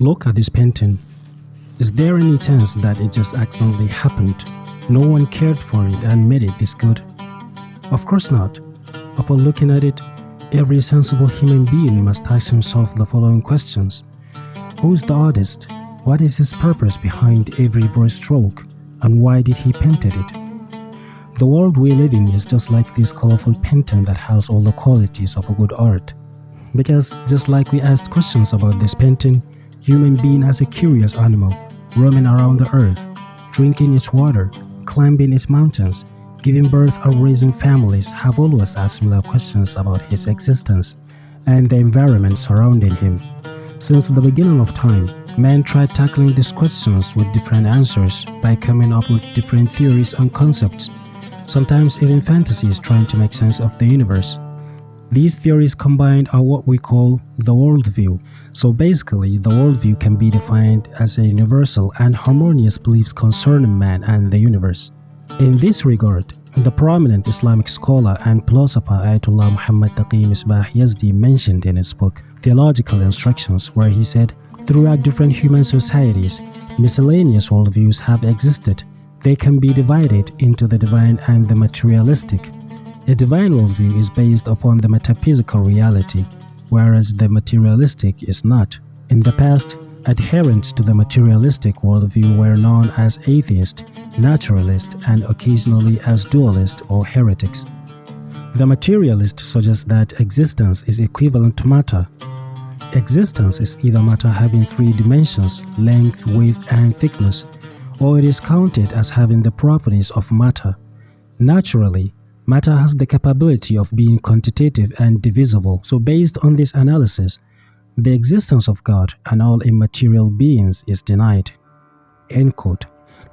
Look at this painting. Is there any chance that it just accidentally happened? No one cared for it and made it this good? Of course not. Upon looking at it, every sensible human being must ask himself the following questions. Who is the artist? What is his purpose behind every brushstroke? And why did he paint it? The world we live in is just like this colorful painting that has all the qualities of a good art. Because just like we asked questions about this painting, human being as a curious animal, roaming around the earth, drinking its water, climbing its mountains, giving birth or raising families, have always asked similar questions about his existence and the environment surrounding him. Since the beginning of time, man tried tackling these questions with different answers by coming up with different theories and concepts, sometimes even fantasies trying to make sense of the universe. These theories combined are what we call the worldview. So basically, the worldview can be defined as a universal and harmonious beliefs concerning man and the universe. In this regard, the prominent Islamic scholar and philosopher Ayatollah Muhammad Taqi Misbah Yazdi mentioned in his book Theological Instructions, where he said, throughout different human societies, miscellaneous worldviews have existed. They can be divided into the divine and the materialistic. A divine worldview is based upon the metaphysical reality, whereas the materialistic is not. In the past, adherents to the materialistic worldview were known as atheist, naturalist, and occasionally as dualist or heretics. The materialist suggests that existence is equivalent to matter. Existence is either matter having three dimensions, length, width, and thickness, or it is counted as having the properties of matter. Naturally, matter has the capability of being quantitative and divisible, so based on this analysis, the existence of God and all immaterial beings is denied. End quote.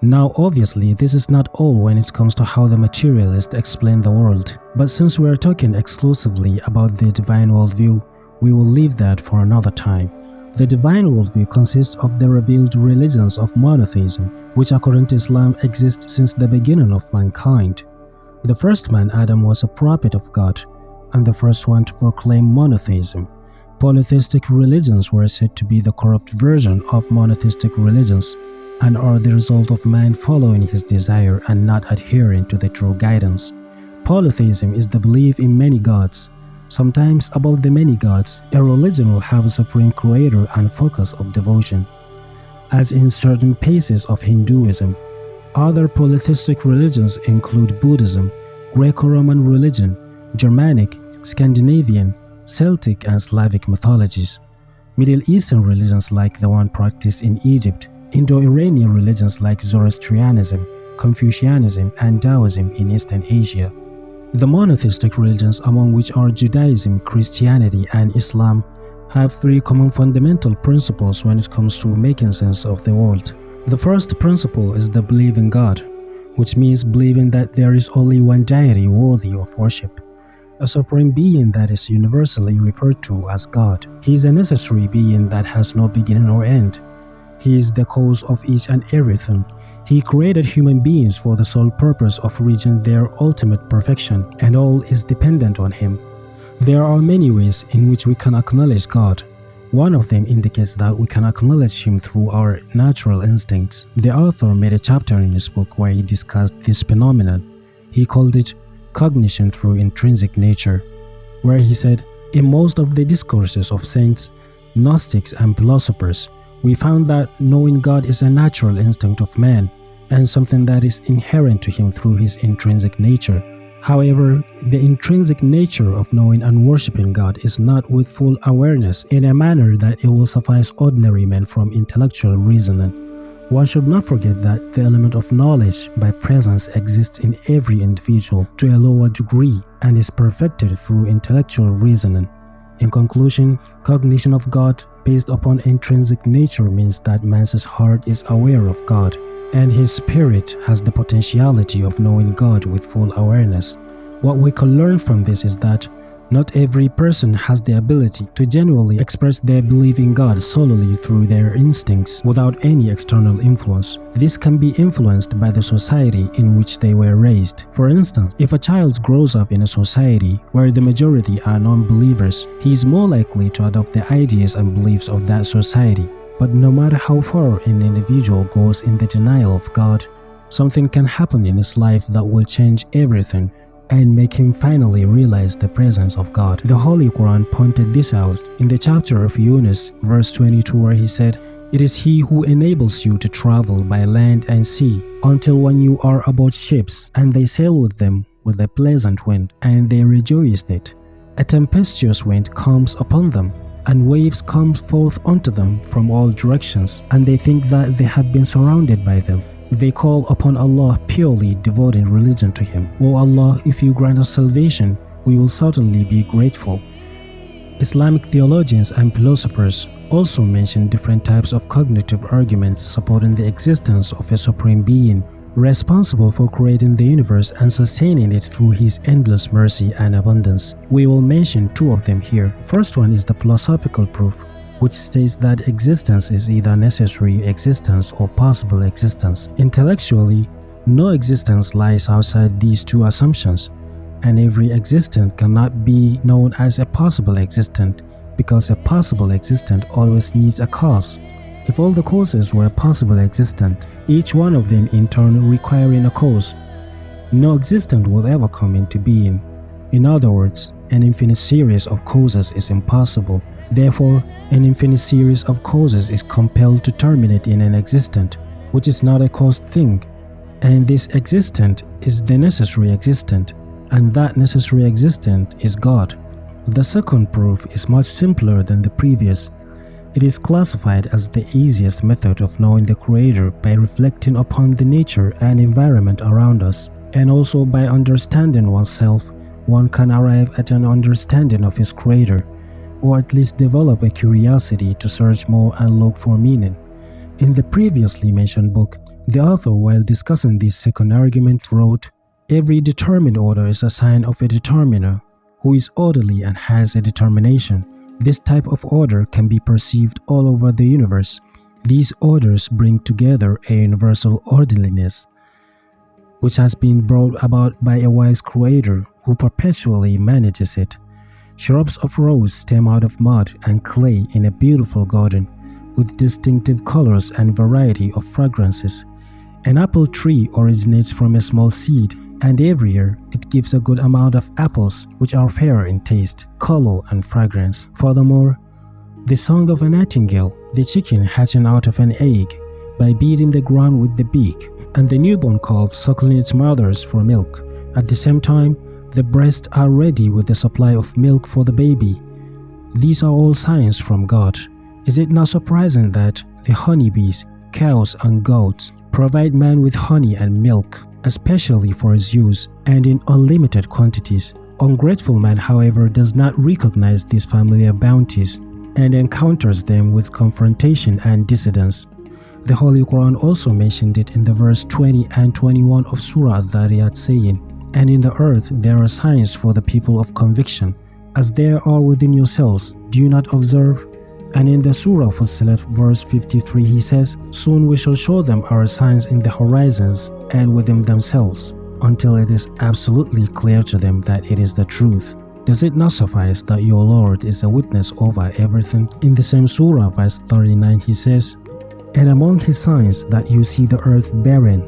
Now obviously this is not all when it comes to how the materialists explain the world, but since we are talking exclusively about the divine worldview, we will leave that for another time. The divine worldview consists of the revealed religions of monotheism, which according to Islam exist since the beginning of mankind. The first man, Adam, was a prophet of God, and the first one to proclaim monotheism. Polytheistic religions were said to be the corrupt version of monotheistic religions, and are the result of man following his desire and not adhering to the true guidance. Polytheism is the belief in many gods. Sometimes above the many gods, a religion will have a supreme creator and focus of devotion, as in certain phases of Hinduism. Other polytheistic religions include Buddhism, Greco-Roman religion, Germanic, Scandinavian, Celtic and Slavic mythologies, Middle Eastern religions like the one practiced in Egypt, Indo-Iranian religions like Zoroastrianism, Confucianism, and Taoism in Eastern Asia. The monotheistic religions, among which are Judaism, Christianity, and Islam, have three common fundamental principles when it comes to making sense of the world. The first principle is the belief in God, which means believing that there is only one deity worthy of worship, a supreme being that is universally referred to as God. He is a necessary being that has no beginning or end. He is the cause of each and everything. He created human beings for the sole purpose of reaching their ultimate perfection, and all is dependent on Him. There are many ways in which we can acknowledge God. One of them indicates that we can acknowledge Him through our natural instincts. The author made a chapter in his book where he discussed this phenomenon. He called it cognition through intrinsic nature, where he said, in most of the discourses of saints, Gnostics, and philosophers, we found that knowing God is a natural instinct of man and something that is inherent to him through his intrinsic nature. However, the intrinsic nature of knowing and worshipping God is not with full awareness in a manner that it will suffice ordinary men from intellectual reasoning. One should not forget that the element of knowledge by presence exists in every individual to a lower degree and is perfected through intellectual reasoning. In conclusion, cognition of God based upon intrinsic nature means that man's heart is aware of God, and his spirit has the potentiality of knowing God with full awareness. What we can learn from this is that not every person has the ability to genuinely express their belief in God solely through their instincts without any external influence. This can be influenced by the society in which they were raised. For instance, if a child grows up in a society where the majority are non-believers, he is more likely to adopt the ideas and beliefs of that society. But no matter how far an individual goes in the denial of God, something can happen in his life that will change everything and make him finally realize the presence of God. The Holy Quran pointed this out in the chapter of Yunus, verse 22, where he said, "It is He who enables you to travel by land and sea, until when you are aboard ships, and they sail with them with a pleasant wind, and they rejoiced it. A tempestuous wind comes upon them, and waves come forth unto them from all directions, and they think that they have been surrounded by them. They call upon Allah purely devoting religion to Him. O Allah, if you grant us salvation, we will certainly be grateful." Islamic theologians and philosophers also mention different types of cognitive arguments supporting the existence of a supreme being, responsible for creating the universe and sustaining it through His endless mercy and abundance. We will mention two of them here. First one is the philosophical proof, which states that existence is either necessary existence or possible existence. Intellectually, no existence lies outside these two assumptions, and every existent cannot be known as a possible existent, because a possible existent always needs a cause. If all the causes were possible existent, each one of them in turn requiring a cause, no existent will ever come into being. In other words, an infinite series of causes is impossible. Therefore, an infinite series of causes is compelled to terminate in an existent, which is not a caused thing, and this existent is the necessary existent, and that necessary existent is God. The second proof is much simpler than the previous. It is classified as the easiest method of knowing the Creator by reflecting upon the nature and environment around us, and also by understanding oneself. One can arrive at an understanding of his Creator, or at least develop a curiosity to search more and look for meaning. In the previously mentioned book, the author, while discussing this second argument, wrote, "Every determined order is a sign of a determiner, who is orderly and has a determination. This type of order can be perceived all over the universe. These orders bring together a universal orderliness, which has been brought about by a wise Creator who perpetually manages it. Shrubs of rose stem out of mud and clay in a beautiful garden, with distinctive colors and variety of fragrances. An apple tree originates from a small seed, and every year it gives a good amount of apples, which are fair in taste, color, and fragrance. Furthermore, the song of a nightingale, the chicken hatching out of an egg by beating the ground with the beak, and the newborn calf suckling its mothers for milk. At the same time, the breasts are ready with the supply of milk for the baby. These are all signs from God. Is it not surprising that the honeybees, cows, and goats provide man with honey and milk, especially for his use, and in unlimited quantities? Ungrateful man, however, does not recognize these familiar bounties and encounters them with confrontation and dissidence. The Holy Quran also mentioned it in the verse 20 and 21 of Surah Al-Dhariyat, saying, "And in the earth there are signs for the people of conviction, as there are within yourselves. Do you not observe?" And in the Surah Fussilat, verse 53, he says, "Soon we shall show them our signs in the horizons and within themselves, until it is absolutely clear to them that it is the truth. Does it not suffice that your Lord is a witness over everything?" In the same Surah, verse 39, he says, "And among his signs that you see the earth barren,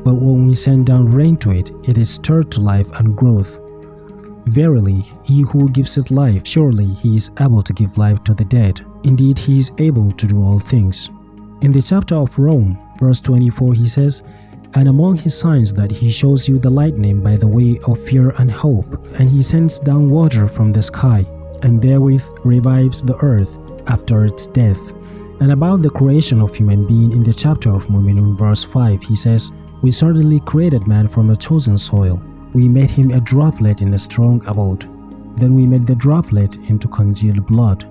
but when we send down rain to it, it is stirred to life and growth. Verily, he who gives it life, surely he is able to give life to the dead. Indeed, he is able to do all things." In the chapter of Rome, verse 24, he says, "And among his signs that he shows you the lightning by the way of fear and hope, and he sends down water from the sky, and therewith revives the earth after its death." And about the creation of human being in the chapter of Mu'minun, verse 5, he says, "We certainly created man from a chosen soil. We made him a droplet in a strong abode. Then we made the droplet into congealed blood.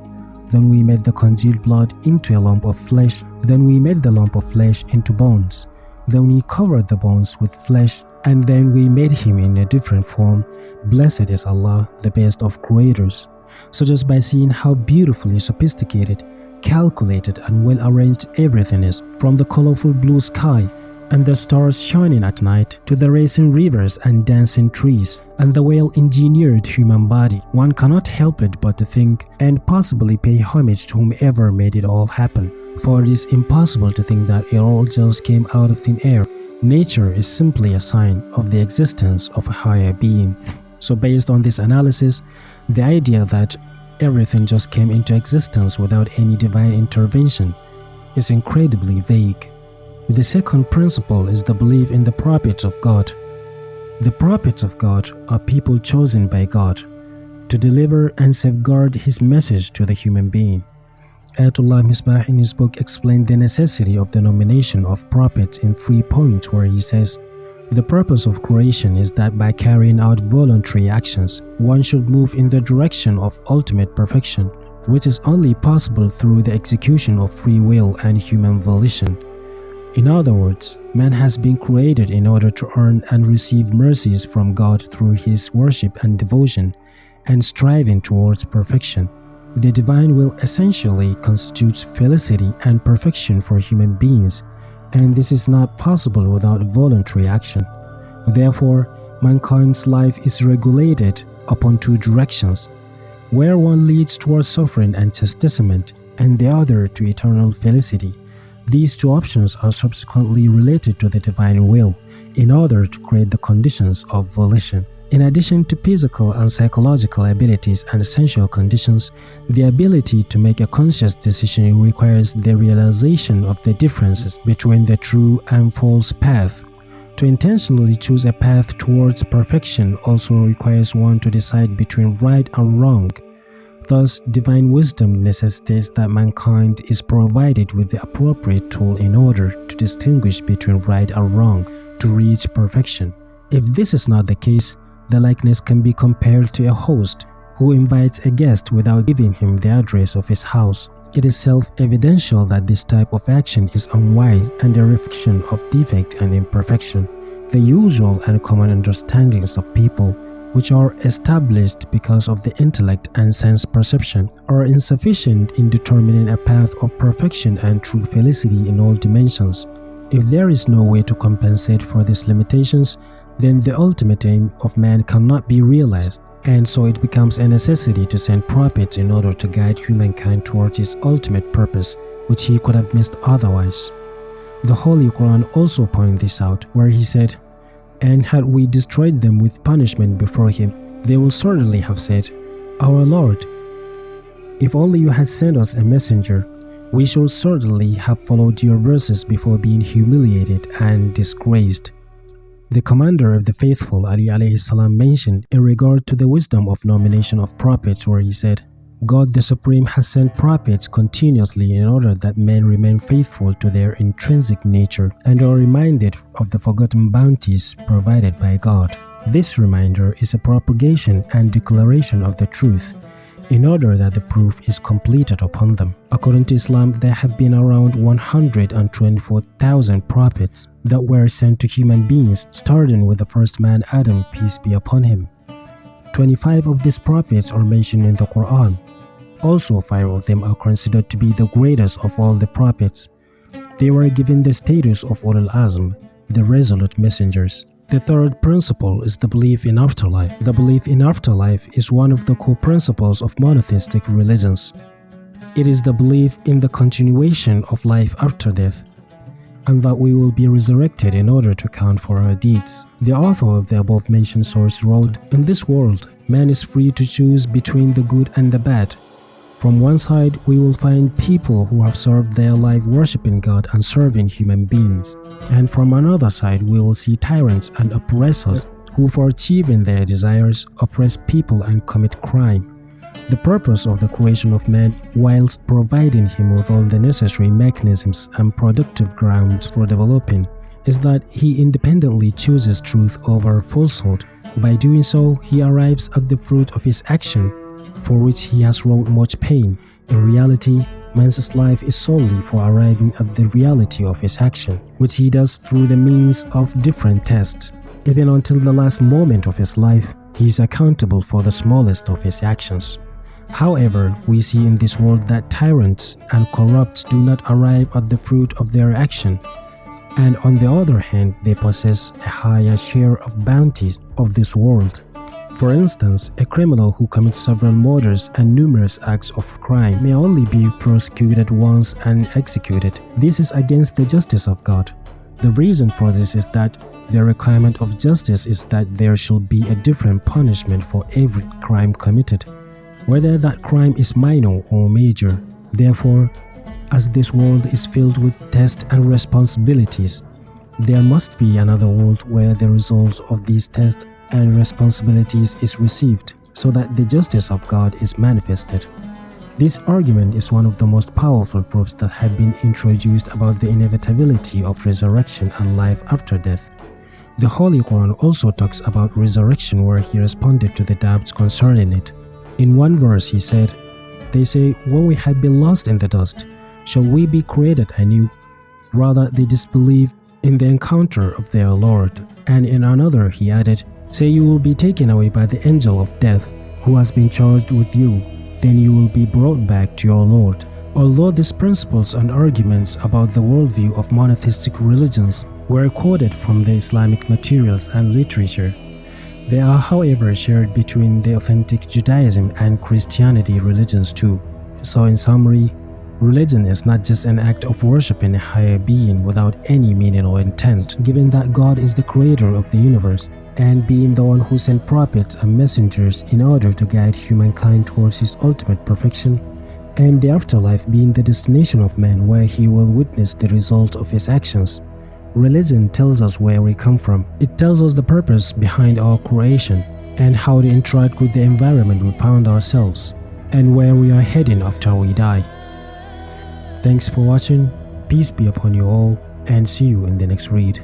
Then we made the congealed blood into a lump of flesh. Then we made the lump of flesh into bones. Then we covered the bones with flesh, and then we made him in a different form. Blessed is Allah, the best of creators." So just by seeing how beautifully sophisticated, calculated, and well arranged everything is, from the colorful blue sky and the stars shining at night, to the racing rivers and dancing trees, and the well-engineered human body, one cannot help it but to think and possibly pay homage to whomever made it all happen. for it is impossible to think that it all just came out of thin air. Nature is simply a sign of the existence of a higher being. So based on this analysis, the idea that everything just came into existence without any divine intervention is incredibly vague. The second principle is the belief in the prophets of God. The prophets of God are people chosen by God to deliver and safeguard His message to the human being. Ayatollah Misbah in his book explained the necessity of the nomination of prophets in 3 points, where he says, the purpose of creation is that by carrying out voluntary actions, one should move in the direction of ultimate perfection, which is only possible through the execution of free will and human volition. In other words, man has been created in order to earn and receive mercies from God through his worship and devotion, and striving towards perfection. The divine will essentially constitutes felicity and perfection for human beings, and this is not possible without voluntary action. Therefore, mankind's life is regulated upon 2 directions, where one leads towards suffering and chastisement, and the other to eternal felicity. These 2 options are subsequently related to the divine will in order to create the conditions of volition. In addition to physical and psychological abilities and essential conditions, the ability to make a conscious decision requires the realization of the differences between the true and false path. To intentionally choose a path towards perfection also requires one to decide between right and wrong. Thus, divine wisdom necessitates that mankind is provided with the appropriate tool in order to distinguish between right and wrong to reach perfection. If this is not the case, the likeness can be compared to a host who invites a guest without giving him the address of his house. It is self-evidential that this type of action is unwise and a reflection of defect and imperfection. The usual and common understandings of people, which are established because of the intellect and sense perception, are insufficient in determining a path of perfection and true felicity in all dimensions. If there is no way to compensate for these limitations, then the ultimate aim of man cannot be realized, and so it becomes a necessity to send prophets in order to guide humankind towards his ultimate purpose, which he could have missed otherwise. The Holy Quran also points this out, where he said, "And had we destroyed them with punishment before him, they will certainly have said, 'Our Lord, if only you had sent us a messenger, we should certainly have followed your verses before being humiliated and disgraced.'" The commander of the faithful, Ali alayhi salam, mentioned in regard to the wisdom of nomination of prophets, where he said, "God the Supreme has sent prophets continuously in order that men remain faithful to their intrinsic nature and are reminded of the forgotten bounties provided by God. This reminder is a propagation and declaration of the truth, in order that the proof is completed upon them. According to Islam, there have been around 124,000 prophets that were sent to human beings, starting with the first man Adam, peace be upon him. 25 of these prophets are mentioned in the Quran. Also, 5 of them are considered to be the greatest of all the prophets. They were given the status of Ulul Azm, the resolute messengers. The third principle is the belief in afterlife. The belief in afterlife is one of the core principles of monotheistic religions. It is the belief in the continuation of life after death, and that we will be resurrected in order to count for our deeds. The author of the above-mentioned source wrote, "In this world, man is free to choose between the good and the bad. From one side, we will find people who have served their life worshipping God and serving human beings. And from another side, we will see tyrants and oppressors who, for achieving their desires, oppress people and commit crime. The purpose of the creation of man, whilst providing him with all the necessary mechanisms and productive grounds for developing, is that he independently chooses truth over falsehood. By doing so, he arrives at the fruit of his action, for which he has wrought much pain. In reality, man's life is solely for arriving at the reality of his action, which he does through the means of different tests. Even until the last moment of his life, he is accountable for the smallest of his actions. However, we see in this world that tyrants and corrupts do not arrive at the fruit of their action, and on the other hand, they possess a higher share of bounties of this world. For instance, a criminal who commits several murders and numerous acts of crime may only be prosecuted once and executed. This is against the justice of God. The reason for this is that the requirement of justice is that there should be a different punishment for every crime committed, whether that crime is minor or major. Therefore, as this world is filled with tests and responsibilities, there must be another world where the results of these tests and responsibilities is received, so that the justice of God is manifested. This argument is one of the most powerful proofs that have been introduced about the inevitability of resurrection and life after death. The Holy Quran also talks about resurrection, where he responded to the doubts concerning it. In one verse he said, "They say, when we have been lost in the dust, shall we be created anew?" Rather, they disbelieve in the encounter of their Lord. And in another he added, "Say you will be taken away by the angel of death, who has been charged with you. Then you will be brought back to your Lord." Although these principles and arguments about the worldview of monotheistic religions were quoted from the Islamic materials and literature, they are however shared between the authentic Judaism and Christianity religions too. So in summary, religion is not just an act of worshiping a higher being without any meaning or intent, given that God is the creator of the universe, and being the one who sent prophets and messengers in order to guide humankind towards his ultimate perfection, and the afterlife being the destination of man where he will witness the result of his actions. Religion tells us where we come from. It tells us the purpose behind our creation and how to interact with the environment we found ourselves, and where we are heading after we die. Thanks for watching, peace be upon you all, and see you in the next read.